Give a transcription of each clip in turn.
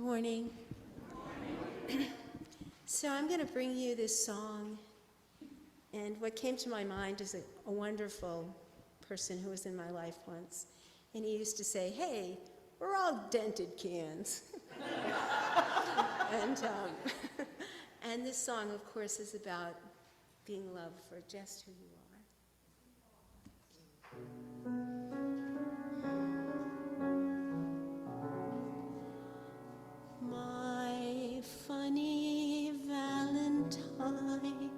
Morning. So I'm going to bring you this song, and what came to my mind is a wonderful person who was in my life once, and he used to say, "Hey, we're all dented cans." and and this song, of course, is about being loved for just who you are. My funny Valentine,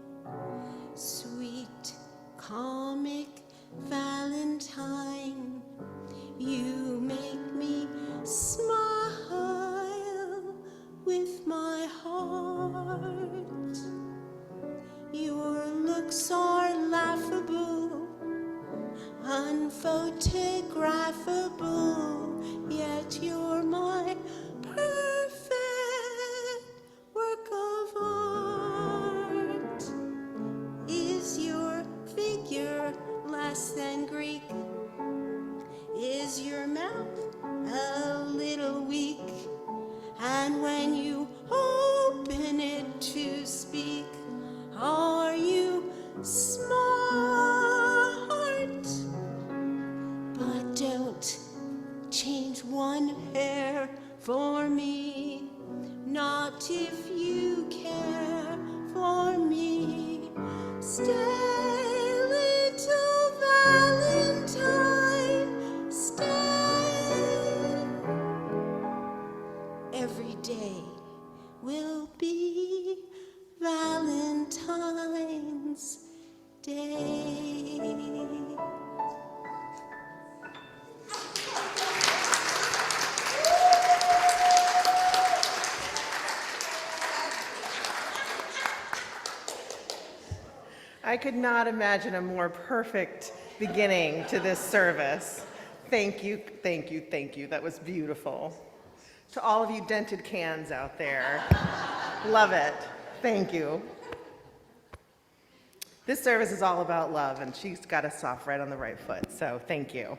sweet comic Valentine, you make me smile with my heart. Your looks are laughable, unphotographable, yet you're my perfect work of art. Is your figure less than Greek? Is your mouth a little weak? And when you open it to speak, are you smart? But don't change one hair for me, not if you care for me. Stay, little Valentine, stay. Every day will be Valentine's Day. I could not imagine a more perfect beginning to this service. Thank you, thank you, thank you. That was beautiful. To all of you dented cans out there, love it. Thank you. This service is all about love, and she's got us off right on the right foot, so thank you.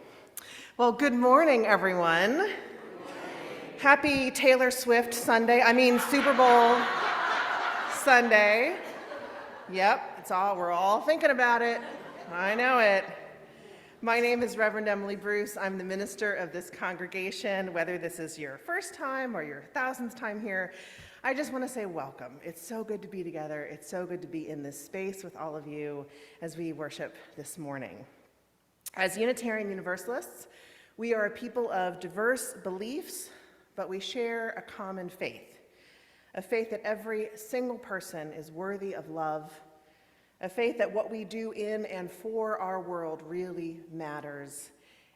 Well, good morning, everyone. Happy Taylor Swift Sunday, Super Bowl Sunday. Yep, we're all thinking about it. I know it. My name is Reverend Emily Bruce. I'm the minister of this congregation. Whether this is your first time or your 1000th time here, I just want to say welcome. It's so good to be together. It's so good to be in this space with all of you as we worship this morning. As Unitarian Universalists, we are a people of diverse beliefs, but we share a common faith. A faith that every single person is worthy of love, a faith that what we do in and for our world really matters,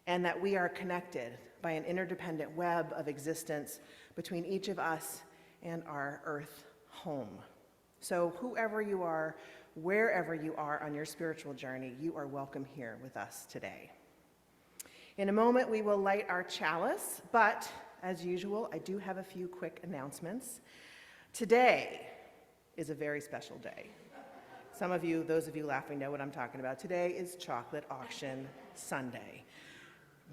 and that we are connected by an interdependent web of existence between each of us and our earth home. So whoever you are, wherever you are on your spiritual journey, you are welcome here with us today. In a moment, we will light our chalice, but as usual, I do have a few quick announcements. Today is a very special day. Some of you, those of you laughing, know what I'm talking about. Today is Chocolate Auction Sunday.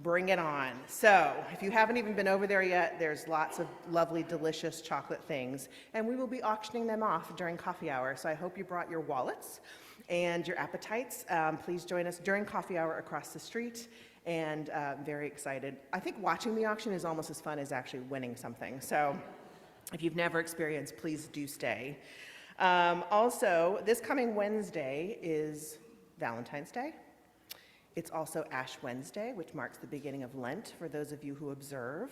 Bring it on. So, if you haven't even been over there yet, there's lots of lovely, delicious chocolate things, and we will be auctioning them off during coffee hour. So I hope you brought your wallets and your appetites. Please join us during coffee hour across the street, and very excited. I think watching the auction is almost as fun as actually winning something. So, if you've never experienced, please do stay. Also, this coming Wednesday is Valentine's Day. It's also Ash Wednesday, which marks the beginning of Lent for those of you who observe.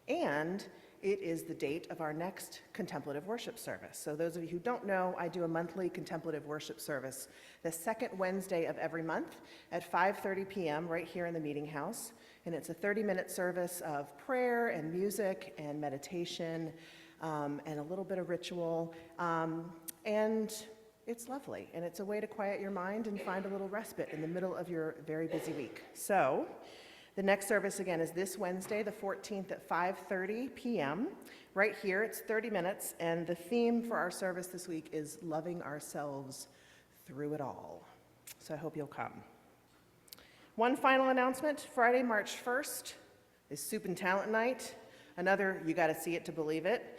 And it is the date of our next contemplative worship service. So those of you who don't know, I do a monthly contemplative worship service the second Wednesday of every month at 5:30 p.m. right here in the Meeting House. And it's a 30-minute service of prayer and music and meditation, and a little bit of ritual, and it's lovely, and it's a way to quiet your mind and find a little respite in the middle of your very busy week. So, the next service again is this Wednesday, the 14th at 5:30 p.m. right here. It's 30 minutes, and the theme for our service this week is loving ourselves through it all. So I hope you'll come. One final announcement: Friday, March 1st is Soup and Talent Night. Another, you got to see it to believe it,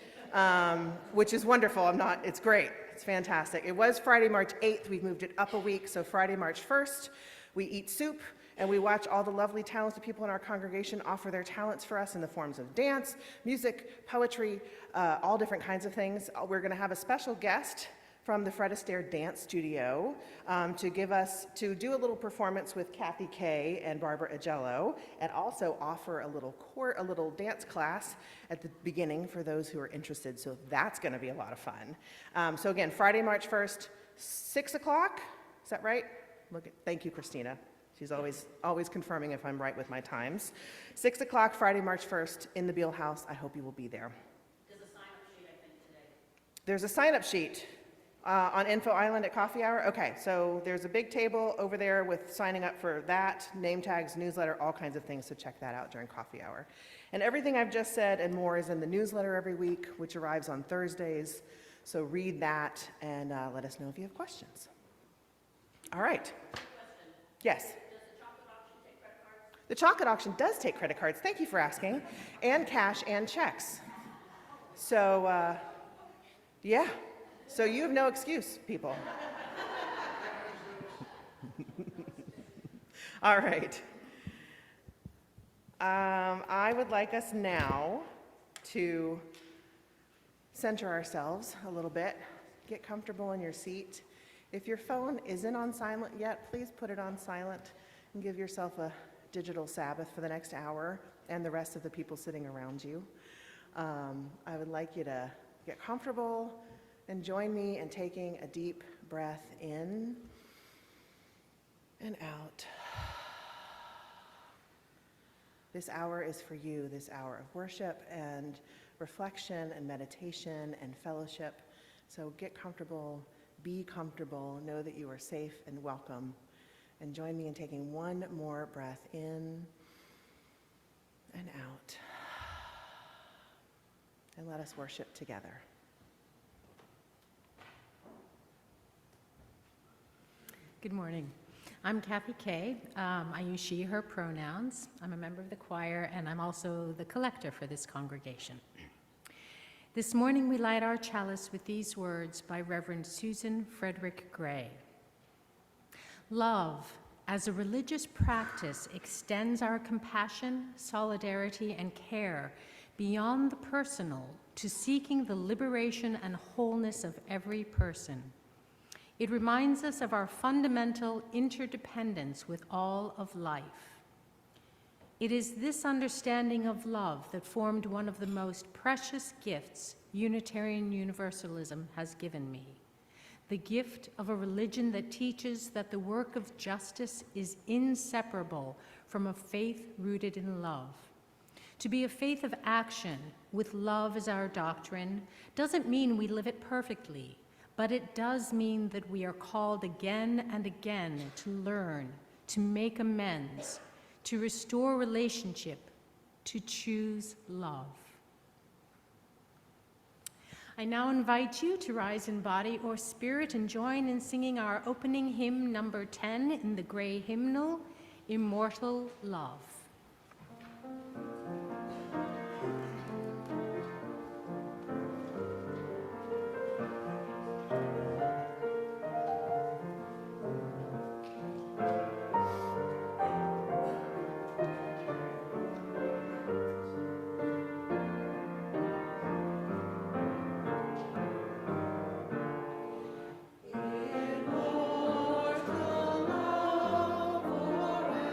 which is wonderful. It's great. It's fantastic. It was Friday, March 8th. We've moved it up a week. So Friday, March 1st, we eat soup and we watch all the lovely, talented people in our congregation offer their talents for us in the forms of dance, music, poetry, all different kinds of things. We're going to have a special guest from the Fred Astaire Dance Studio to do a little performance with Kathy Kay and Barbara Agello, and also offer a little dance class at the beginning for those who are interested. So that's going to be a lot of fun. So again, Friday, March 1st, 6 o'clock. Is that right? Thank you, Christina. She's always confirming if I'm right with my times. 6 o'clock, Friday, March 1st, in the Beale House. I hope you will be there. There's a sign-up sheet, I think, today. There's a sign-up sheet on Info Island at Coffee Hour. Okay, so there's a big table over there with signing up for that, name tags, newsletter, all kinds of things, so check that out during Coffee Hour. And everything I've just said and more is in the newsletter every week, which arrives on Thursdays. So read that and let us know if you have questions. All right. Yes. The chocolate auction does take credit cards. Thank you for asking. And cash and checks. So, yeah. So you have no excuse, people. All right. I would like us now to center ourselves a little bit. Get comfortable in your seat. If your phone isn't on silent yet, please put it on silent and give yourself a digital Sabbath for the next hour and the rest of the people sitting around you. I would like you to get comfortable and join me in taking a deep breath in and out. This hour is for you, this hour of worship and reflection and meditation and fellowship. So get comfortable, be comfortable, know that you are safe and welcome. And join me in taking one more breath in and out. And let us worship together. Good morning. I'm Kathy Kay. I use she, her pronouns. I'm a member of the choir, and I'm also the collector for this congregation. This morning, we light our chalice with these words by Reverend Susan Frederick Gray. Love, as a religious practice, extends our compassion, solidarity, and care beyond the personal to seeking the liberation and wholeness of every person. It reminds us of our fundamental interdependence with all of life. It is this understanding of love that formed one of the most precious gifts Unitarian Universalism has given me. The gift of a religion that teaches that the work of justice is inseparable from a faith rooted in love. To be a faith of action with love as our doctrine doesn't mean we live it perfectly, but it does mean that we are called again and again to learn, to make amends, to restore relationship, to choose love. I now invite you to rise in body or spirit and join in singing our opening hymn, number 10, in the Gray hymnal, Immortal Love. Immortal love forever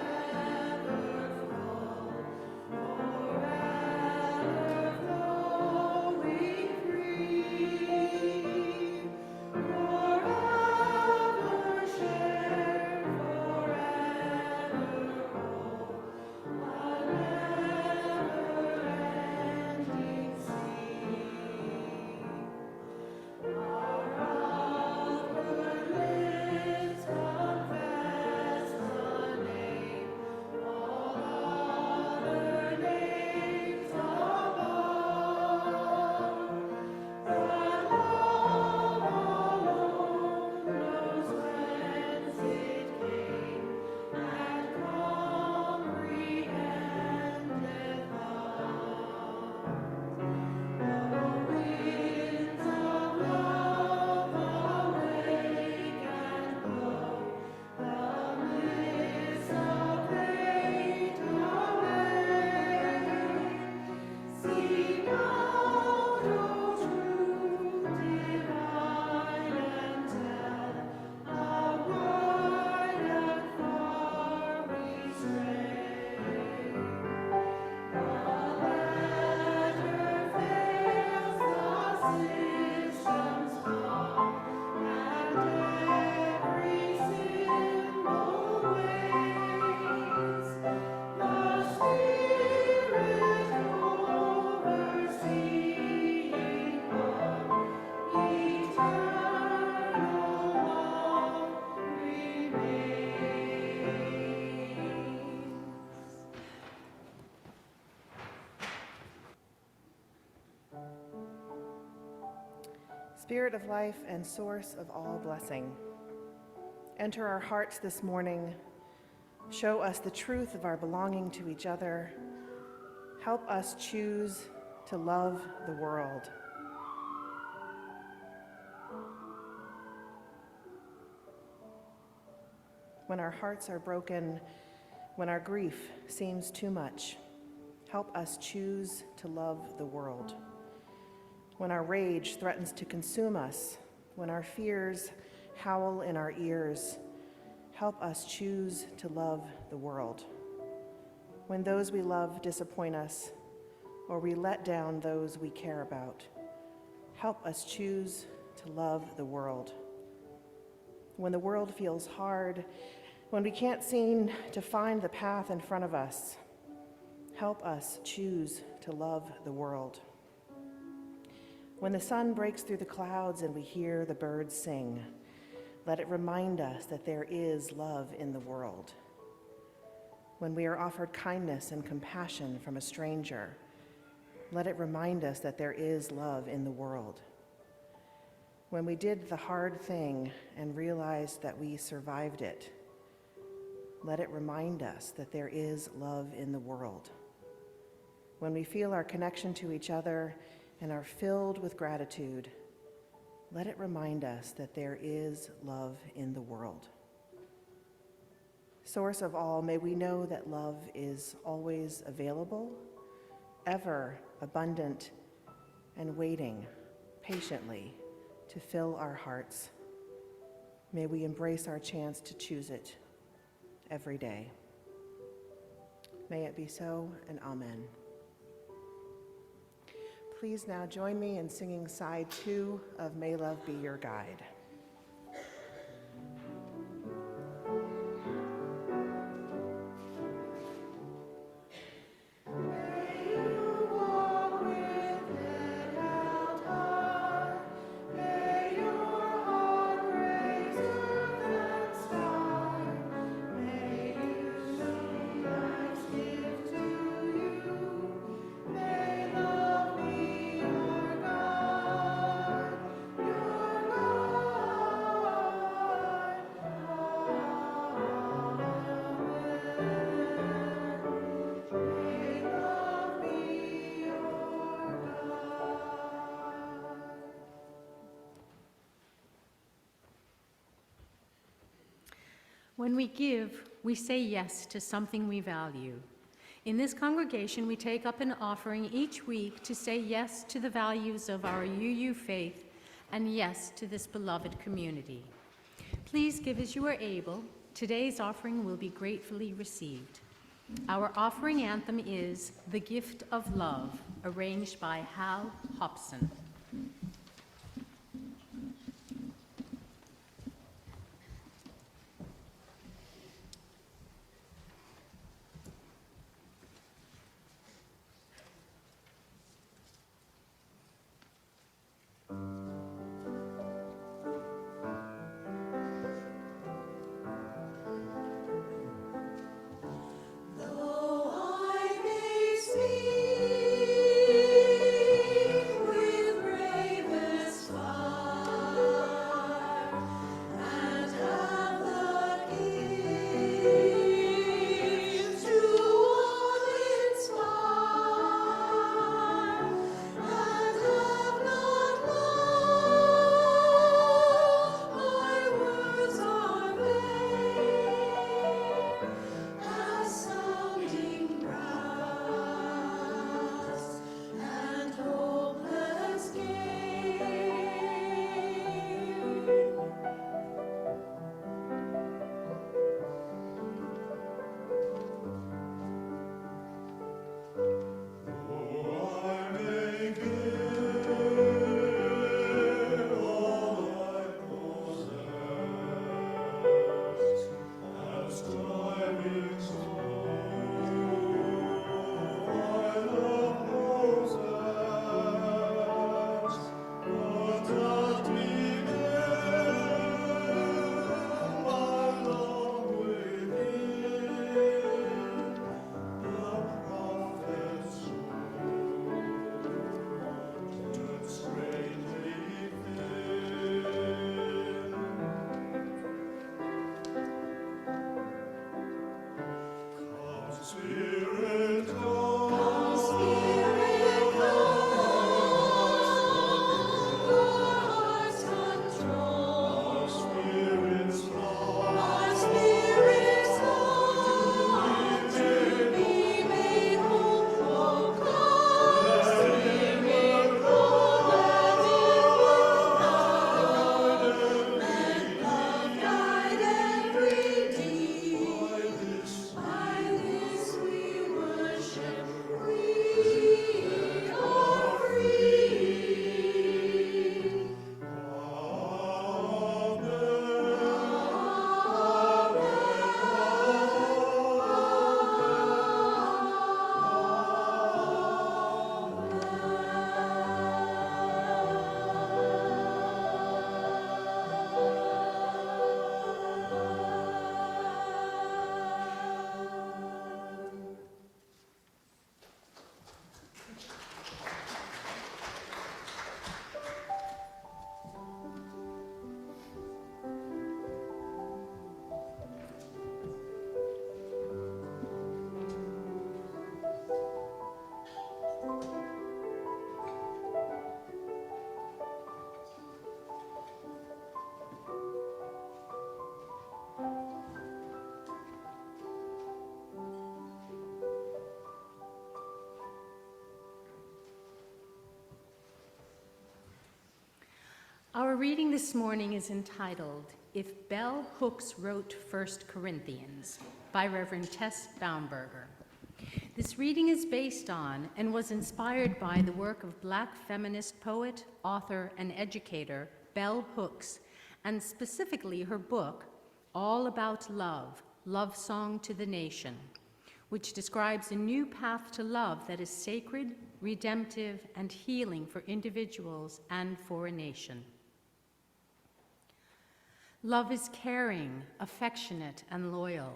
Spirit of life and source of all blessing, enter our hearts this morning. Show us the truth of our belonging to each other. Help us choose to love the world. When our hearts are broken, when our grief seems too much, help us choose to love the world. When our rage threatens to consume us, when our fears howl in our ears, help us choose to love the world. When those we love disappoint us, or we let down those we care about, help us choose to love the world. When the world feels hard, when we can't seem to find the path in front of us, help us choose to love the world. When the sun breaks through the clouds and we hear the birds sing, let it remind us that there is love in the world. When we are offered kindness and compassion from a stranger, let it remind us that there is love in the world. When we did the hard thing and realized that we survived it, let it remind us that there is love in the world. When we feel our connection to each other and are filled with gratitude, let it remind us that there is love in the world. Source of all, may we know that love is always available, ever abundant, and waiting patiently to fill our hearts. May we embrace our chance to choose it every day. May it be so, and amen. Please now join me in singing side 2 of May Love Be Your Guide. When we give, we say yes to something we value. In this congregation, we take up an offering each week to say yes to the values of our UU faith and yes to this beloved community. Please give as you are able. Today's offering will be gratefully received. Our offering anthem is "The Gift of Love," arranged by Hal Hobson. With brave Our reading this morning is entitled, If Bell Hooks Wrote 1 Corinthians, by Reverend Tess Baumberger. This reading is based on and was inspired by the work of Black feminist poet, author, and educator Bell Hooks, and specifically her book, All About Love, Love Song to the Nation, which describes a new path to love that is sacred, redemptive, and healing for individuals and for a nation. Love is caring, affectionate, and loyal.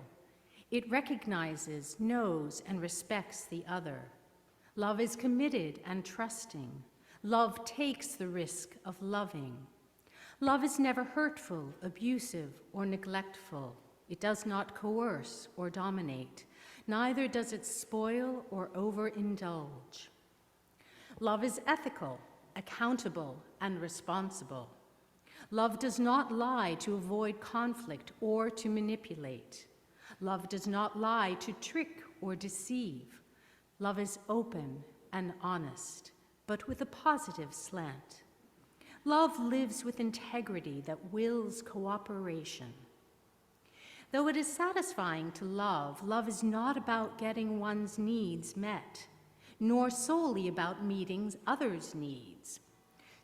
It recognizes, knows, and respects the other. Love is committed and trusting. Love takes the risk of loving. Love is never hurtful, abusive, or neglectful. It does not coerce or dominate. Neither does it spoil or overindulge. Love is ethical, accountable, and responsible. Love does not lie to avoid conflict or to manipulate. Love does not lie to trick or deceive. Love is open and honest, but with a positive slant. Love lives with integrity that wills cooperation. Though it is satisfying to love, love is not about getting one's needs met, nor solely about meeting others' needs.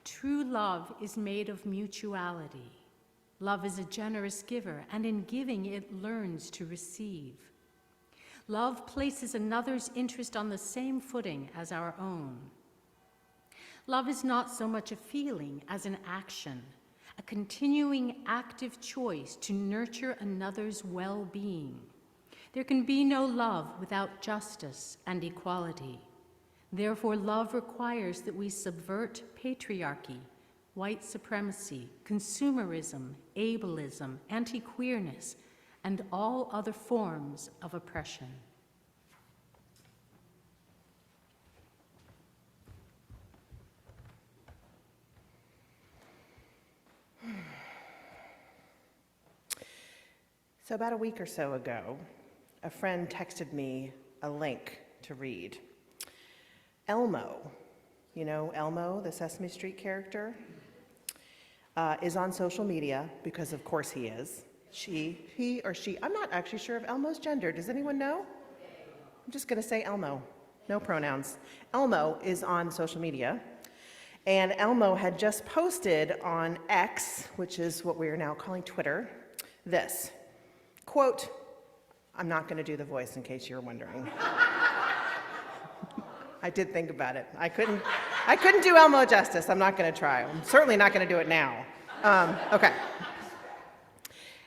True love is made of mutuality. Love is a generous giver, and in giving it learns to receive. Love places another's interest on the same footing as our own. Love is not so much a feeling as an action, a continuing active choice to nurture another's well-being. There can be no love without justice and equality. Therefore, love requires that we subvert patriarchy, white supremacy, consumerism, ableism, anti-queerness, and all other forms of oppression. So about a week or so ago, a friend texted me a link to read. Elmo, you know Elmo, the Sesame Street character, is on social media because of course he is. He or she, I'm not actually sure of Elmo's gender. Does anyone know? I'm just gonna say Elmo, no pronouns. Elmo is on social media, and Elmo had just posted on X, which is what we are now calling Twitter, this, quote, I'm not gonna do the voice in case you're wondering. I did think about it. I couldn't do Elmo justice. I'm not gonna try. I'm certainly not gonna do it now. Okay.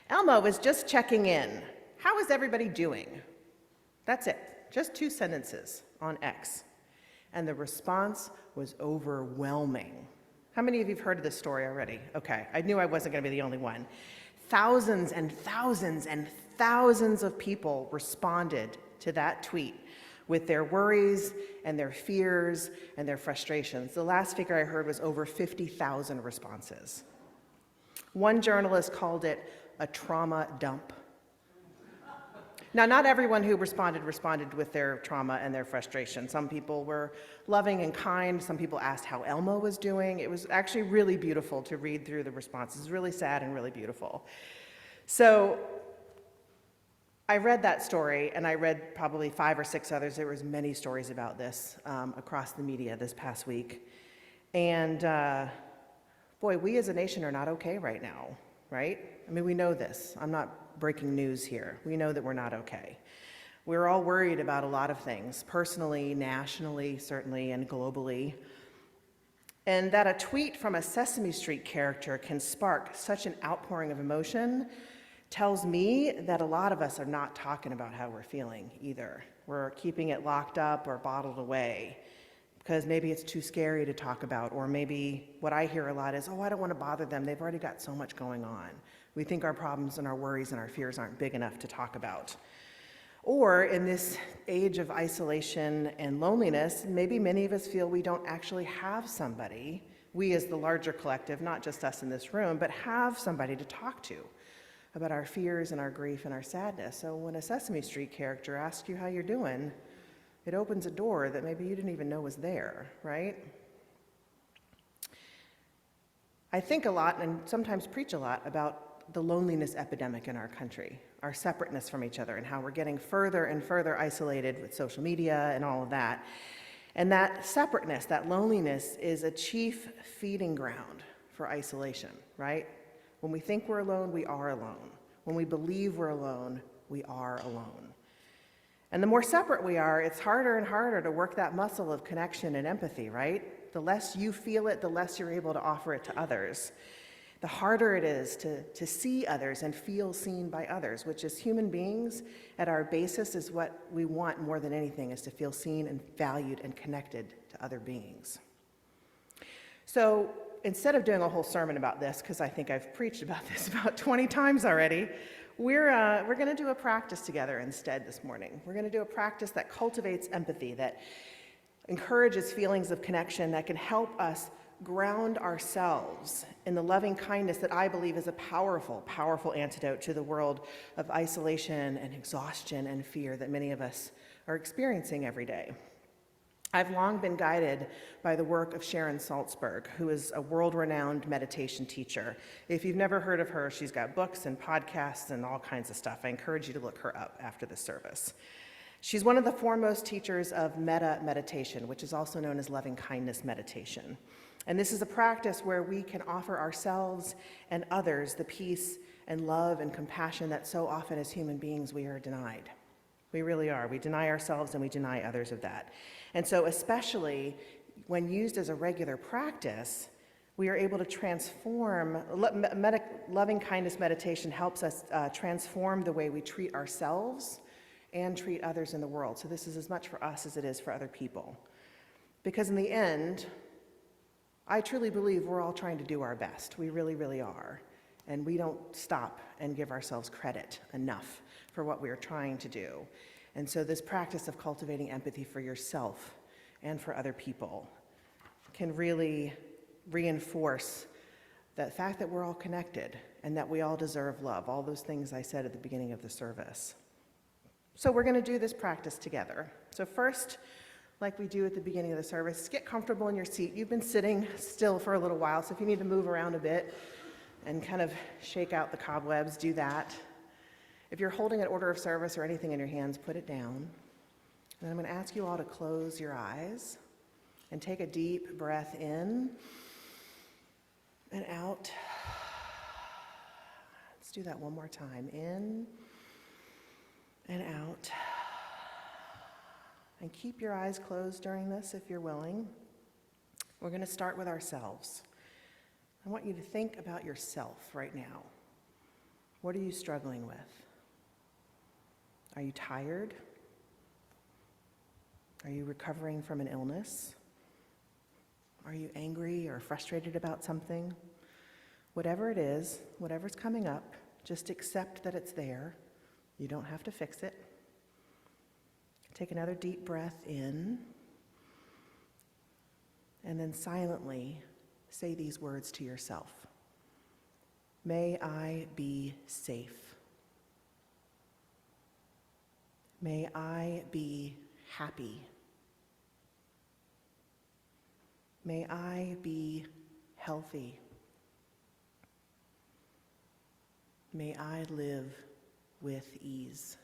Elmo was just checking in. How is everybody doing? That's it. Just 2 sentences on X. And the response was overwhelming. How many of you have heard of this story already? Okay, I knew I wasn't gonna be the only one. Thousands and thousands and thousands of people responded to that tweet with their worries and their fears and their frustrations. The last figure I heard was over 50,000 responses. One journalist called it a trauma dump. Now, not everyone who responded with their trauma and their frustration. Some people were loving and kind. Some people asked how Elmo was doing. It was actually really beautiful to read through the responses. Really sad and really beautiful. So I read that story, and I read probably 5 or 6 others. There was many stories about this across the media this past week. And boy, we as a nation are not okay right now, right? I mean, we know this. I'm not breaking news here. We know that we're not okay. We're all worried about a lot of things, personally, nationally, certainly, and globally. And that a tweet from a Sesame Street character can spark such an outpouring of emotion tells me that a lot of us are not talking about how we're feeling either. We're keeping it locked up or bottled away because maybe it's too scary to talk about, or maybe what I hear a lot is, oh, I don't want to bother them. They've already got so much going on. We think our problems and our worries and our fears aren't big enough to talk about. Or in this age of isolation and loneliness, maybe many of us feel we don't actually have somebody, we as the larger collective, not just us in this room, but have somebody to talk to about our fears and our grief and our sadness. So when a Sesame Street character asks you how you're doing, it opens a door that maybe you didn't even know was there, right? I think a lot and sometimes preach a lot about the loneliness epidemic in our country, our separateness from each other, and how we're getting further and further isolated with social media and all of that. And that separateness, that loneliness, is a chief feeding ground for isolation, right? When we think we're alone, we are alone. When we believe we're alone, we are alone. And the more separate we are, it's harder and harder to work that muscle of connection and empathy, right? The less you feel it, the less you're able to offer it to others. The harder it is to see others and feel seen by others, which as human beings, at our basis, is what we want more than anything, is to feel seen and valued and connected to other beings. So instead of doing a whole sermon about this, because I think I've preached about this about 20 times already, we're going to do a practice together instead this morning. We're going to do a practice that cultivates empathy, that encourages feelings of connection, that can help us ground ourselves in the loving kindness that I believe is a powerful, powerful antidote to the world of isolation and exhaustion and fear that many of us are experiencing every day. I've long been guided by the work of Sharon Salzberg, who is a world-renowned meditation teacher. If you've never heard of her, she's got books and podcasts and all kinds of stuff. I encourage you to look her up after the service. She's one of the foremost teachers of metta meditation, which is also known as loving kindness meditation. And this is a practice where we can offer ourselves and others the peace and love and compassion that so often as human beings we are denied. We really are. We deny ourselves and we deny others of that. And so especially when used as a regular practice, we are able to transform, loving kindness meditation helps us transform the way we treat ourselves and treat others in the world. So this is as much for us as it is for other people. Because in the end, I truly believe we're all trying to do our best. We really, really are. And we don't stop and give ourselves credit enough for what we are trying to do. And so this practice of cultivating empathy for yourself and for other people can really reinforce the fact that we're all connected and that we all deserve love, all those things I said at the beginning of the service. So we're going to do this practice together. So first, like we do at the beginning of the service, get comfortable in your seat. You've been sitting still for a little while, so if you need to move around a bit and kind of shake out the cobwebs, do that. If you're holding an order of service or anything in your hands, put it down. And I'm going to ask you all to close your eyes and take a deep breath in and out. Let's do that one more time. In and out. And keep your eyes closed during this if you're willing. We're going to start with ourselves. I want you to think about yourself right now. What are you struggling with? Are you tired? Are you recovering from an illness? Are you angry or frustrated about something? Whatever it is, whatever's coming up, just accept that it's there. You don't have to fix it. Take another deep breath in, and then silently say these words to yourself. May I be safe. May I be happy. May I be healthy. May I live with ease.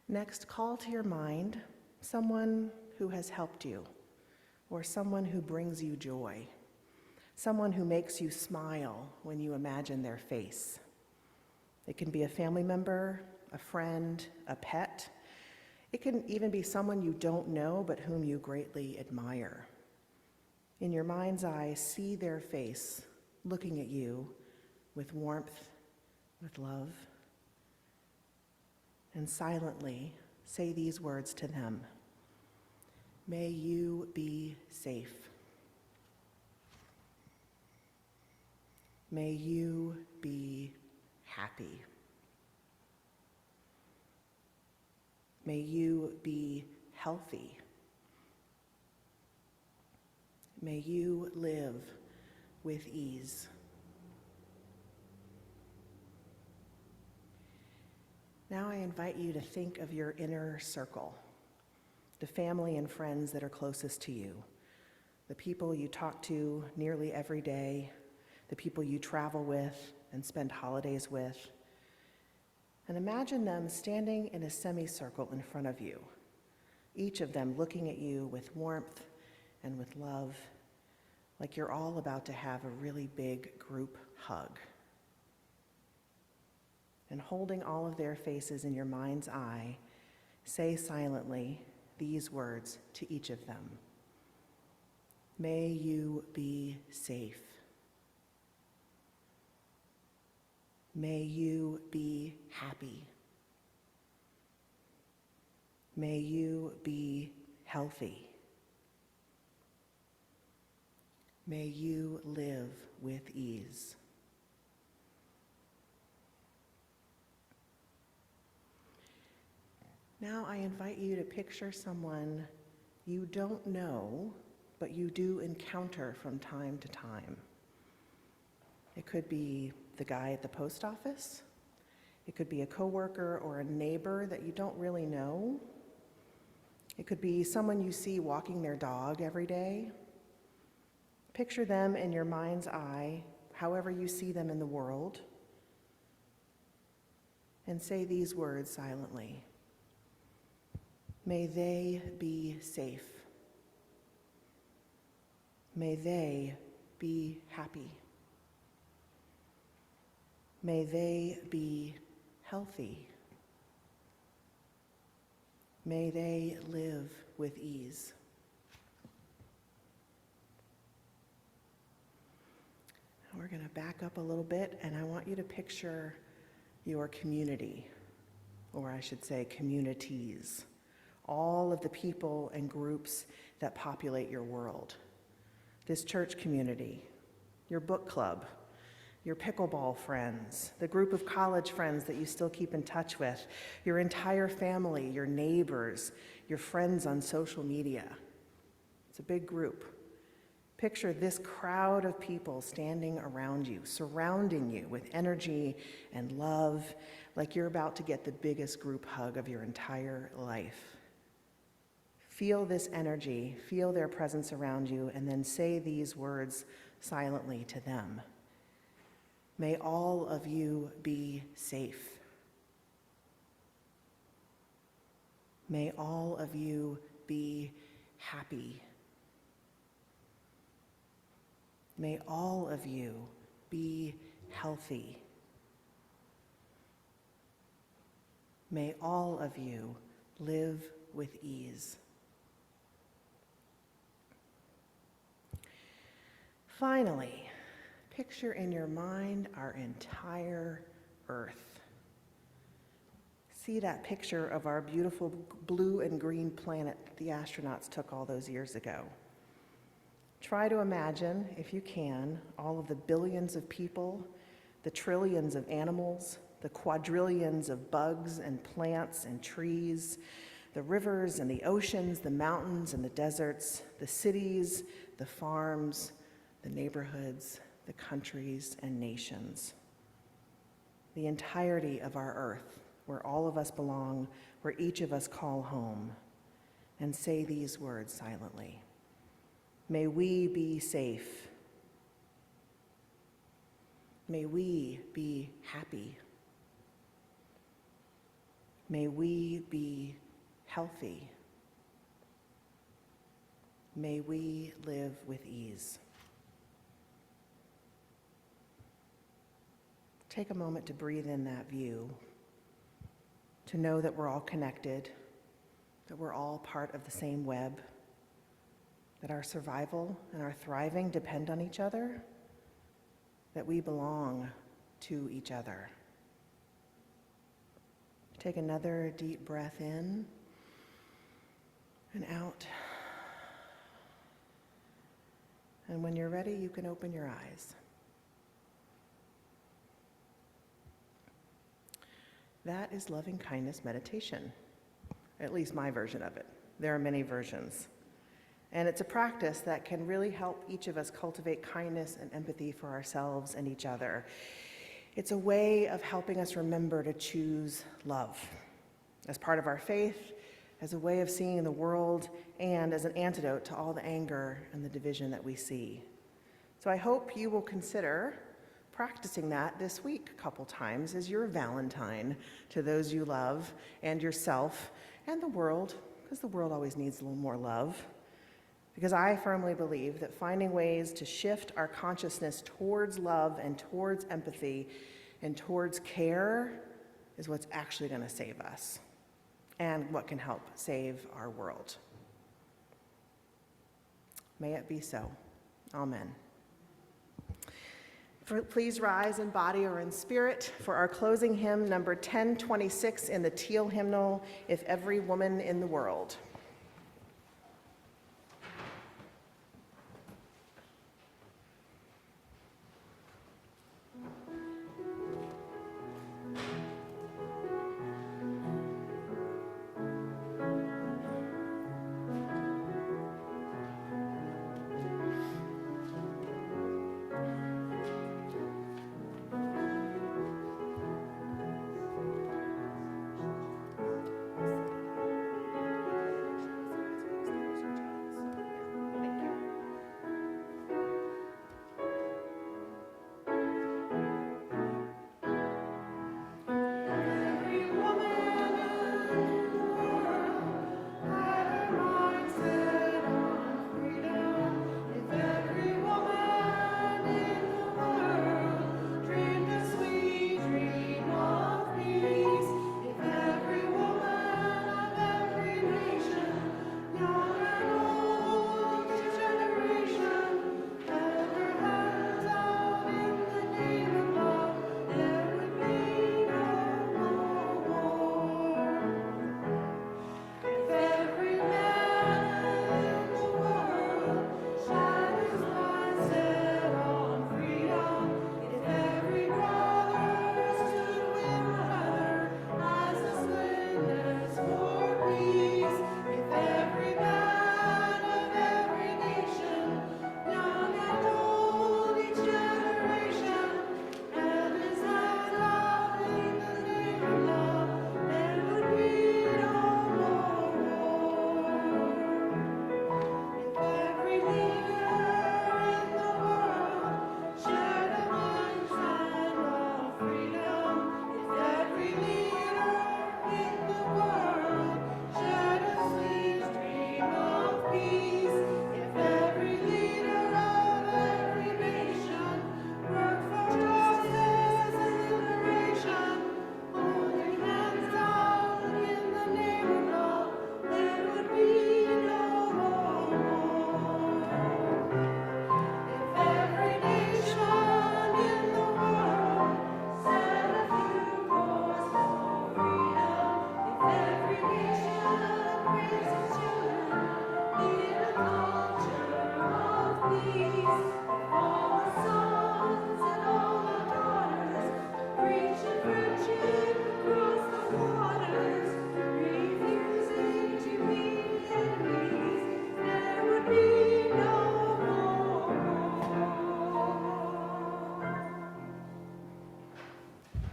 Next, call to your mind someone who has helped you, or someone who brings you joy, someone who makes you smile when you imagine their face. It can be a family member, a friend, a pet. It can even be someone you don't know but whom you greatly admire. In your mind's eye, see their face looking at you with warmth, with love. And silently say these words to them. May you be safe. May you be happy. May you be healthy. May you live with ease. Now I invite you to think of your inner circle, the family and friends that are closest to you, the people you talk to nearly every day, the people you travel with and spend holidays with. And imagine them standing in a semicircle in front of you, each of them looking at you with warmth and with love, like you're all about to have a really big group hug. And holding all of their faces in your mind's eye, say silently these words to each of them. May you be safe. May you be happy. May you be healthy. May you live with ease. Now I invite you to picture someone you don't know, but you do encounter from time to time. It could be the guy at the post office. It could be a coworker or a neighbor that you don't really know. It could be someone you see walking their dog every day. Picture them in your mind's eye, however you see them in the world, and say these words silently. May they be safe. May they be happy. May they be healthy. May they live with ease. Now we're going to back up a little bit, and I want you to picture your community, or I should say communities. All of the people and groups that populate your world. This church community, your book club, your pickleball friends, the group of college friends that you still keep in touch with, your entire family, your neighbors, your friends on social media. It's a big group. Picture this crowd of people standing around you, surrounding you with energy and love, like you're about to get the biggest group hug of your entire life. Feel this energy, feel their presence around you, and then say these words silently to them. May all of you be safe. May all of you be happy. May all of you be healthy. May all of you live with ease. Finally, picture in your mind our entire Earth. See that picture of our beautiful blue and green planet the astronauts took all those years ago. Try to imagine, if you can, all of the billions of people, the trillions of animals, the quadrillions of bugs and plants and trees, the rivers and the oceans, the mountains and the deserts, the cities, the farms, the neighborhoods, the countries and nations. The entirety of our earth, where all of us belong, where each of us call home, and say these words silently. May we be safe. May we be happy. May we be healthy. May we live with ease. Take a moment to breathe in that view, to know that we're all connected, that we're all part of the same web, that our survival and our thriving depend on each other, that we belong to each other. Take another deep breath in and out. And when you're ready, you can open your eyes. That is loving kindness meditation, at least my version of it. There are many versions. And it's a practice that can really help each of us cultivate kindness and empathy for ourselves and each other. It's a way of helping us remember to choose love. As part of our faith, as a way of seeing the world and as an antidote to all the anger and the division that we see. So I hope you will consider practicing that this week a couple times as your Valentine to those you love and yourself and the world, because the world always needs a little more love. Because I firmly believe that finding ways to shift our consciousness towards love and towards empathy and towards care is what's actually going to save us and what can help save our world. May it be so. Amen. Please rise in body or in spirit for our closing hymn, number 1026 in the Teal hymnal, If Every Woman in the World.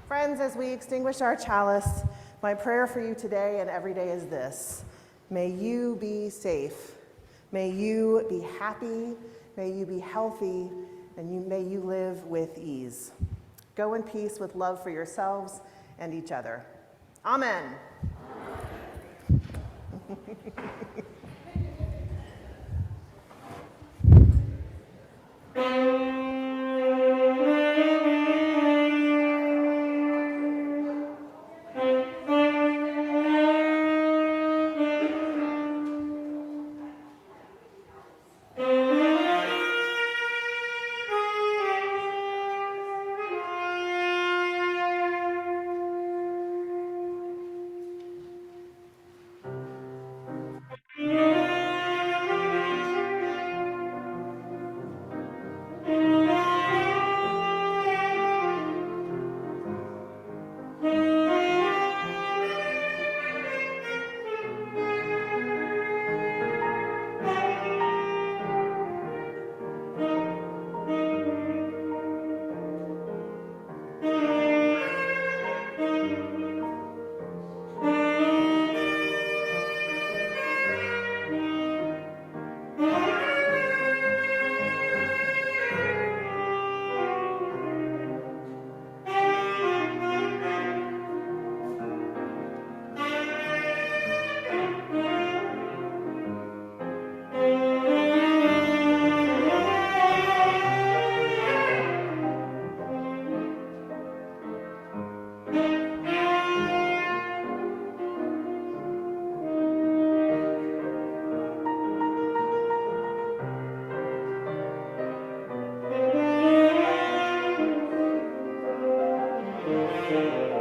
Friends, as we extinguish our chalice, my prayer for you today and every day is this: may you be safe, may you be happy, may you be healthy, and may you live with ease. Go in peace with love for yourselves and each other. Amen. Thank you.